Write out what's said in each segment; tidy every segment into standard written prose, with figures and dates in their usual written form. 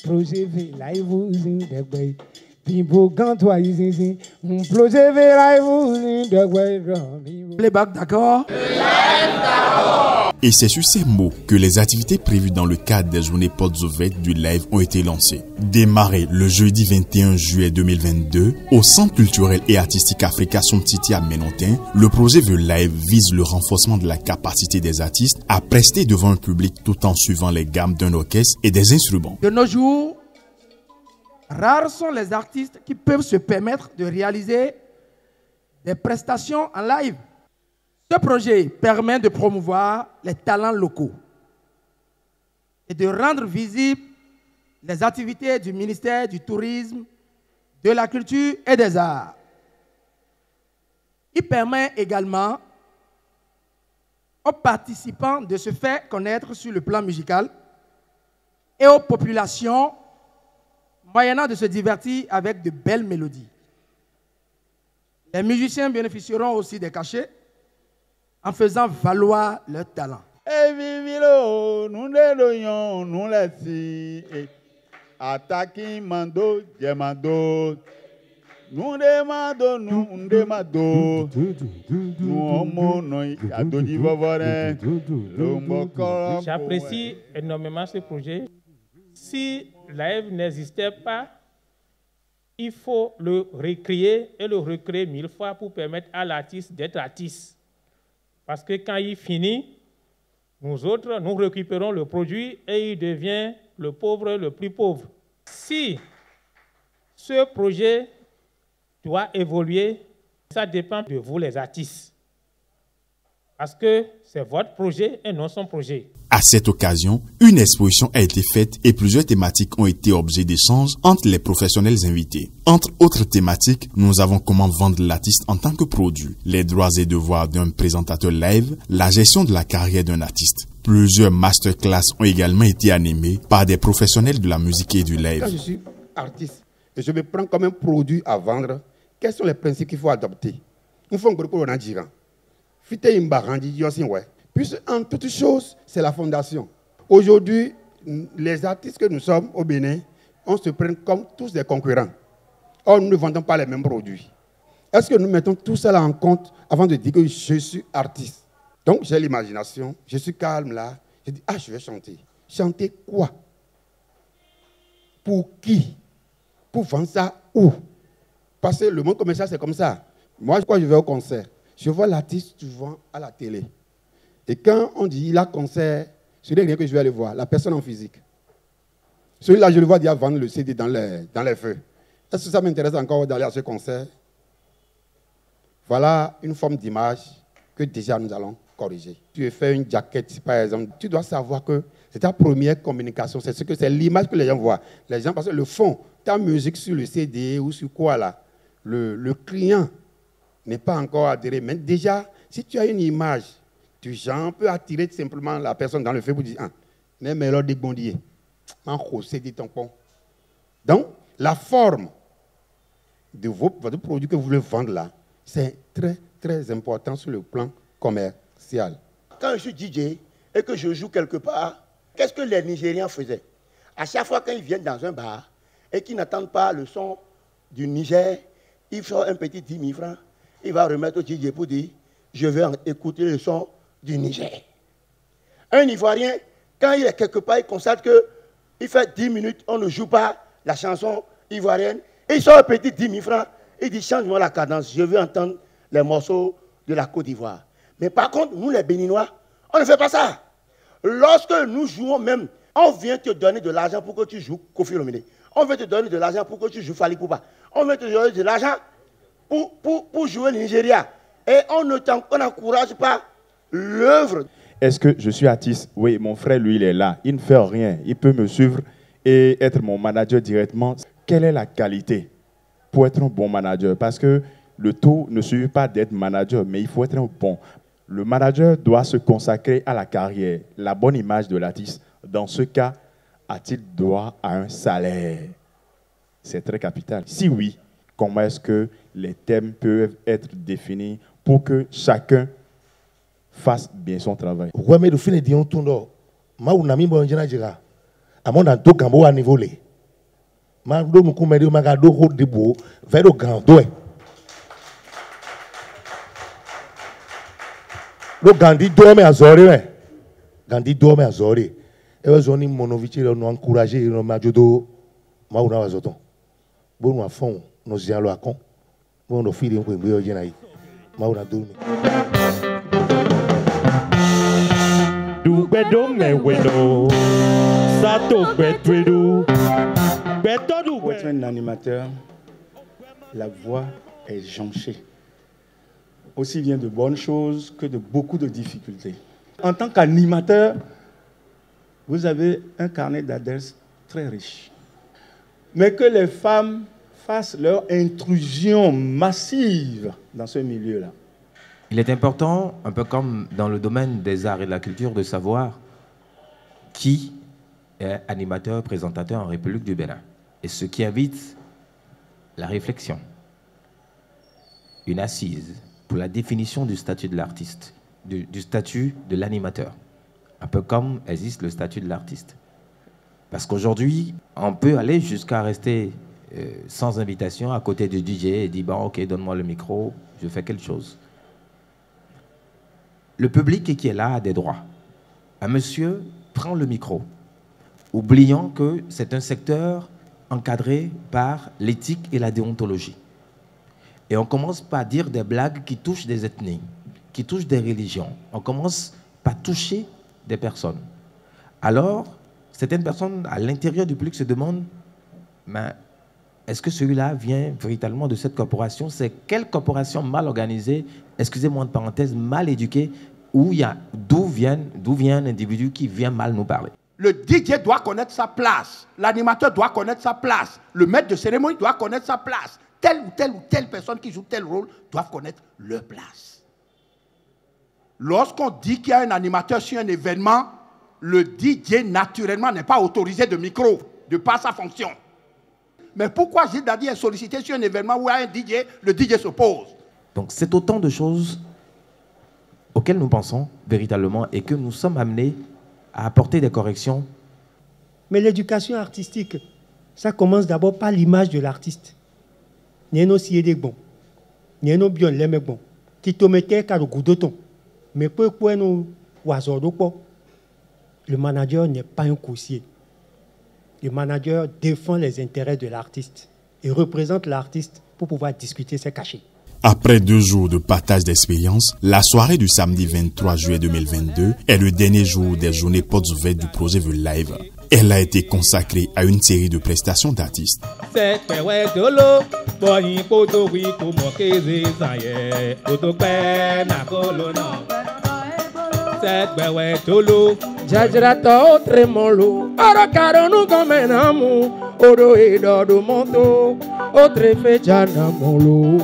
projet V live in the way. People quand toi ici, un projet V live in the way. Playback, d'accord? Et c'est sur ces mots que les activités prévues dans le cadre des journées portes ouvertes du live ont été lancées. Démarré le jeudi 21 juillet 2022 au Centre culturel et artistique Africa Somtiti à Ménontin, le projet The Live vise le renforcement de la capacité des artistes à prester devant un public tout en suivant les gammes d'un orchestre et des instruments. De nos jours, rares sont les artistes qui peuvent se permettre de réaliser des prestations en live. Ce projet permet de promouvoir les talents locaux et de rendre visibles les activités du ministère du Tourisme, de la Culture et des Arts. Il permet également aux participants de se faire connaître sur le plan musical et aux populations moyennant de se divertir avec de belles mélodies. Les musiciens bénéficieront aussi des cachets en faisant valoir leur talent. J'apprécie énormément ce projet. Si Live n'existait pas, il faut le recréer et le recréer 1000 fois pour permettre à l'artiste d'être artiste. Parce que quand il finit, nous autres, nous récupérons le produit et il devient le pauvre le plus pauvre. Si ce projet doit évoluer, ça dépend de vous les artistes. Parce que c'est votre projet et non son projet. À cette occasion, une exposition a été faite et plusieurs thématiques ont été objets d'échange entre les professionnels invités. Entre autres thématiques, nous avons comment vendre l'artiste en tant que produit, les droits et devoirs d'un présentateur live, la gestion de la carrière d'un artiste. Plusieurs masterclass ont également été animés par des professionnels de la musique et du live. Quand je suis artiste et je me prends comme un produit à vendre, quels sont les principes qu'il faut adopter? Il faut que on a dit. Puisque en toute chose, c'est la fondation. Aujourd'hui, les artistes que nous sommes au Bénin, on se prend comme tous des concurrents. Or, nous ne vendons pas les mêmes produits. Est-ce que nous mettons tout cela en compte avant de dire que je suis artiste? Donc, j'ai l'imagination, je suis calme là. Je dis, je vais chanter. Chanter quoi? Pour qui? Pour vendre ça où? Parce que le monde commercial, c'est comme ça. Moi, quand je vais au concert, je vois l'artiste souvent à la télé. Et quand on dit il a concert, ce n'est rien que je vais aller voir, la personne en physique. Celui-là, je le vois déjà vendre le CD dans les feux. Est-ce que ça m'intéresse encore d'aller à ce concert? Voilà une forme d'image que déjà nous allons corriger. Tu fais une jaquette, par exemple, tu dois savoir que c'est ta première communication, c'est l'image que les gens voient. Les gens, parce que le fond, ta musique sur le CD ou sur quoi là, le client n'est pas encore adhéré. Mais déjà, si tu as une image, tu genre peux attirer simplement la personne dans le feu pour dire donc, la forme de votre produit que vous voulez vendre là, c'est très, très important sur le plan commercial. Quand je suis DJ et que je joue quelque part, qu'est-ce que les Nigérians faisaient? À chaque fois qu'ils viennent dans un bar et qu'ils n'attendent pas le son du Niger, ils font un petit 10 000 francs, il va remettre au DJ pour dire « Je vais écouter le son du Niger ». Un Ivoirien, quand il est quelque part, il constate qu'il fait 10 minutes, on ne joue pas la chanson ivoirienne, et il sort un petit 10 000 francs, il dit « Change-moi la cadence, je veux entendre les morceaux de la Côte d'Ivoire ». Mais par contre, nous les Béninois, on ne fait pas ça. Lorsque nous jouons même, on vient te donner de l'argent pour que tu joues Kofi Olomide. On veut te donner de l'argent pour que tu joues Fally Poupa. On veut te donner de l'argent pour jouer le Nigeria. Et on n'encourage pas l'œuvre. Est-ce que je suis artiste? Oui, mon frère, lui, il est là. Il ne fait rien. Il peut me suivre et être mon manager directement. Quelle est la qualité pour être un bon manager? Parce que le tout ne suffit pas d'être manager, mais il faut être un bon. Le manager doit se consacrer à la carrière, la bonne image de l'artiste. Dans ce cas, a-t-il droit à un salaire? C'est très capital. Si oui, comment est-ce que les thèmes peuvent être définis pour que chacun fasse bien son travail? Ouais, mais le fin de Dion Tundo, ma unami bonjana jira, amon dans tout cambo à niveau les. Mando mukumedio magado ho debo vero gando. Lo Gandhi dorme azori. Gandhi dorme azori. E was only monovici no encourager no majodo mauna wazoton. Bon wa fond no zialo akon. Bon no fili ko ngbe oje na yi. Mauna dorme. Pour être un animateur, la voix est jonchée, aussi bien de bonnes choses que de beaucoup de difficultés. En tant qu'animateur, vous avez un carnet d'adresses très riche. Mais que les femmes fassent leur intrusion massive dans ce milieu-là. Il est important, un peu comme dans le domaine des arts et de la culture, de savoir qui est animateur, présentateur en République du Bénin. Et ce qui invite la réflexion, une assise pour la définition du statut de l'artiste, du statut de l'animateur, un peu comme existe le statut de l'artiste. Parce qu'aujourd'hui, on peut aller jusqu'à rester sans invitation à côté du DJ et dire bon, ok, donne-moi le micro, je fais quelque chose. Le public qui est là a des droits. Un monsieur prend le micro, oubliant que c'est un secteur encadré par l'éthique et la déontologie. Et on commence par dire des blagues qui touchent des ethnies, qui touchent des religions. On commence par toucher des personnes. Alors, certaines personnes à l'intérieur du public se demandent, mais est-ce que celui-là vient véritablement de cette corporation? C'est quelle corporation mal organisée, excusez-moi de parenthèse, mal éduquée, d'où vient un individu qui vient mal nous parler? Le DJ doit connaître sa place, l'animateur doit connaître sa place, le maître de cérémonie doit connaître sa place. Telle ou telle personne qui joue tel rôle doivent connaître leur place. Lorsqu'on dit qu'il y a un animateur sur un événement, le DJ naturellement n'est pas autorisé de micro, de par sa fonction. Mais pourquoi Gilles Dadi est sollicité sur un événement où il y a un DJ, le DJ s'oppose? Donc c'est autant de choses auxquelles nous pensons véritablement et que nous sommes amenés à apporter des corrections. Mais l'éducation artistique, ça commence d'abord par l'image de l'artiste. N'y a pas de bon, n'y a pas bien l'aimé bon. Qui te mettait qu'à le goût de ton. Mais pourquoi nous oiseaux de quoi? Le manager n'est pas un coursier. Le manager défend les intérêts de l'artiste et représente l'artiste pour pouvoir discuter ses cachets. Après 2 jours de partage d'expérience, la soirée du samedi 23 juillet 2022 est le dernier jour des journées portes ouvertes du projet The Live. Elle a été consacrée à une série de prestations d'artistes. Jajrato tremolo, aracaro no comenamu, oro edo do monto, otre fechana molo.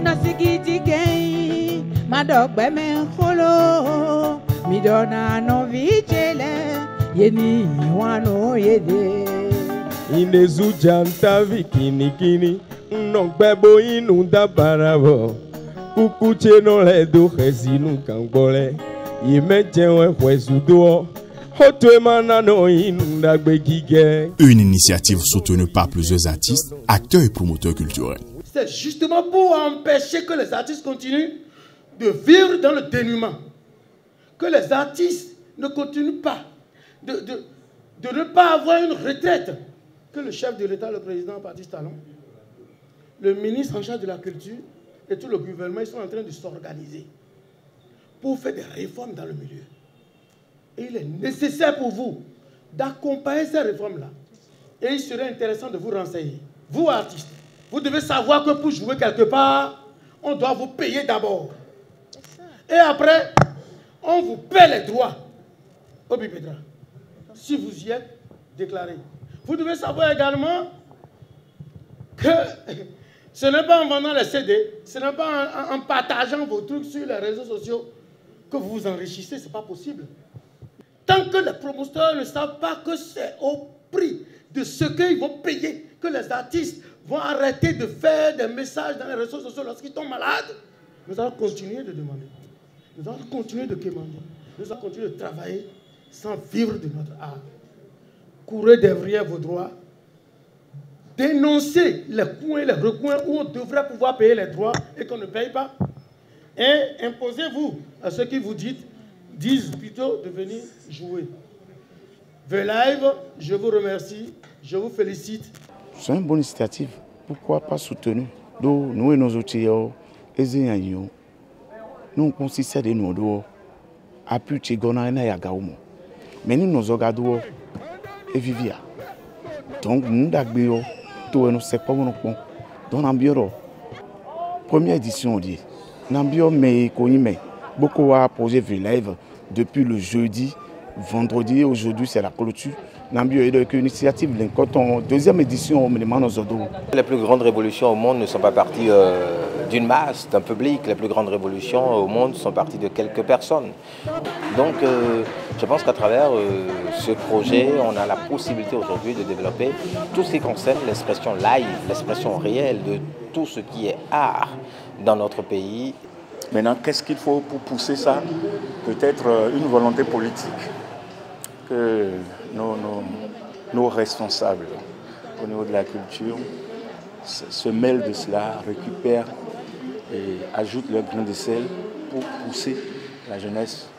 Nasigiti gay, madogbe me kholo, midona no vichele, yeni wano yede. Inezu janta vikini kini, nongbebo inunda barabo, kukuche no ledo khezinu kangbole. Une initiative soutenue par plusieurs artistes, acteurs et promoteurs culturels. C'est justement pour empêcher que les artistes continuent de vivre dans le dénuement. Que les artistes ne continuent pas de ne pas avoir une retraite. Que le chef de l'État, le président Patrice Talon, le ministre en charge de la culture et tout le gouvernement, ils sont en train de s'organiser pour faire des réformes dans le milieu. Et il est nécessaire pour vous d'accompagner ces réformes-là. Et il serait intéressant de vous renseigner. Vous, artistes, vous devez savoir que pour jouer quelque part, on doit vous payer d'abord. Et après, on vous paie les droits au Bipédra. Si vous y êtes déclaré. Vous devez savoir également que ce n'est pas en vendant les CD, ce n'est pas en partageant vos trucs sur les réseaux sociaux que vous vous enrichissez, ce n'est pas possible. Tant que les promoteurs ne savent pas que c'est au prix de ce qu'ils vont payer, que les artistes vont arrêter de faire des messages dans les réseaux sociaux lorsqu'ils tombent malades, nous allons continuer de demander. Nous allons continuer de quémander. Nous allons continuer de travailler sans vivre de notre art. Courez derrière vos droits. dénoncer les coins et les recoins où on devrait pouvoir payer les droits et qu'on ne paye pas. Et imposez-vous à ceux qui vous disent plutôt de venir jouer. The Live, je vous remercie, je vous félicite. C'est une bonne initiative. Pourquoi pas soutenu? Donc, nous et nos outils, nous consistons de nous à plus de gona et à gaumont. Mais nous nous regardons et vivons. Donc, nous avons tout et nous sais pas où nous sommes. Donc, nous première édition, nous avons beaucoup à projet The Live depuis le jeudi, vendredi. Aujourd'hui, c'est la clôture. Nous avons eu une initiative. Deuxième édition, les plus grandes révolutions au monde ne sont pas parties d'une masse, d'un public. Les plus grandes révolutions au monde sont parties de quelques personnes. Donc, je pense qu'à travers ce projet, on a la possibilité aujourd'hui de développer tout ce qui concerne l'expression live, l'expression réelle de tout ce qui est art dans notre pays. Maintenant, qu'est-ce qu'il faut pour pousser ça? Peut-être une volonté politique que nos responsables au niveau de la culture se mêlent de cela, récupèrent et ajoutent leur grain de sel pour pousser la jeunesse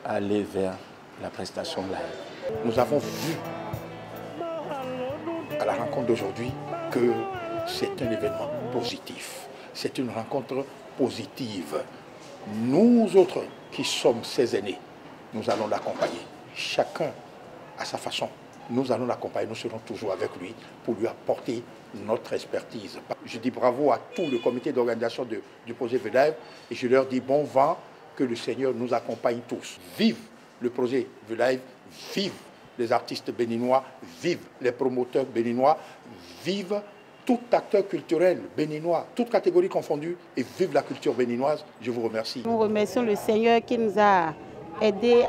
à aller vers la prestation live. Nous avons vu à la rencontre d'aujourd'hui que c'est un événement positif. C'est une rencontre positive. Nous autres qui sommes ses aînés, nous allons l'accompagner. Chacun à sa façon. Nous allons l'accompagner, nous serons toujours avec lui pour lui apporter notre expertise. Je dis bravo à tout le comité d'organisation du projet The Live et je leur dis bon vent, que le Seigneur nous accompagne tous. Vive le projet The Live, vive les artistes béninois, vive les promoteurs béninois, vive tout acteur culturel béninois, toutes catégories confondues, et vive la culture béninoise. Je vous remercie. Nous remercions le Seigneur qui nous a aidés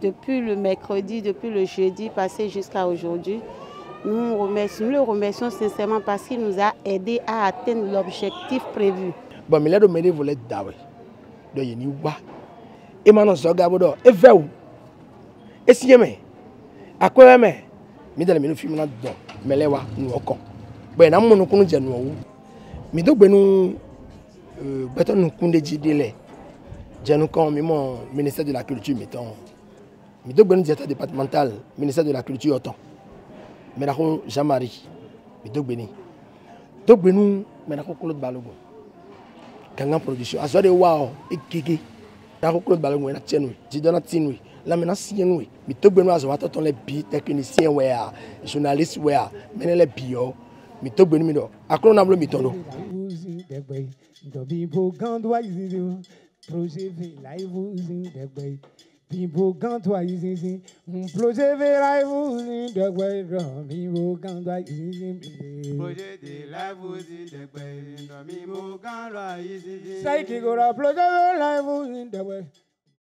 depuis le mercredi, depuis le jeudi passé jusqu'à aujourd'hui. Nous le remercions sincèrement parce qu'il nous a aidés à atteindre l'objectif prévu. Bon, mais là, je me voulais d'avoir. Donc, il y a une voix. Et maintenant, je regarde, et vers où? Et si je me à quoi je me mais dans le film là-dedans, mais là, nous sommes. Ben, nous sommes nous sommes nous. Mais donc, nous sommes nous sommes nous sommes ministère de la culture, mettons. Mais donc, nous sommes départemental, ministère de la culture, autant. Mais nous sommes Jean-Marie. Mais donc, nous sommes Claude Balogun. Quand production, à ce wow, et Kiki. Nous sommes Claude Balogun, et Tienoué, Didona Tinoué. Là, maintenant, si nous mais tout le monde a les billes, techniciens, journalistes, mais les bio, mais tout le monde a quoi on a le mitono. Projet live people can't twice easy. Projet live people can't twice easy. Projet live people can't twice easy. Say que go la projet live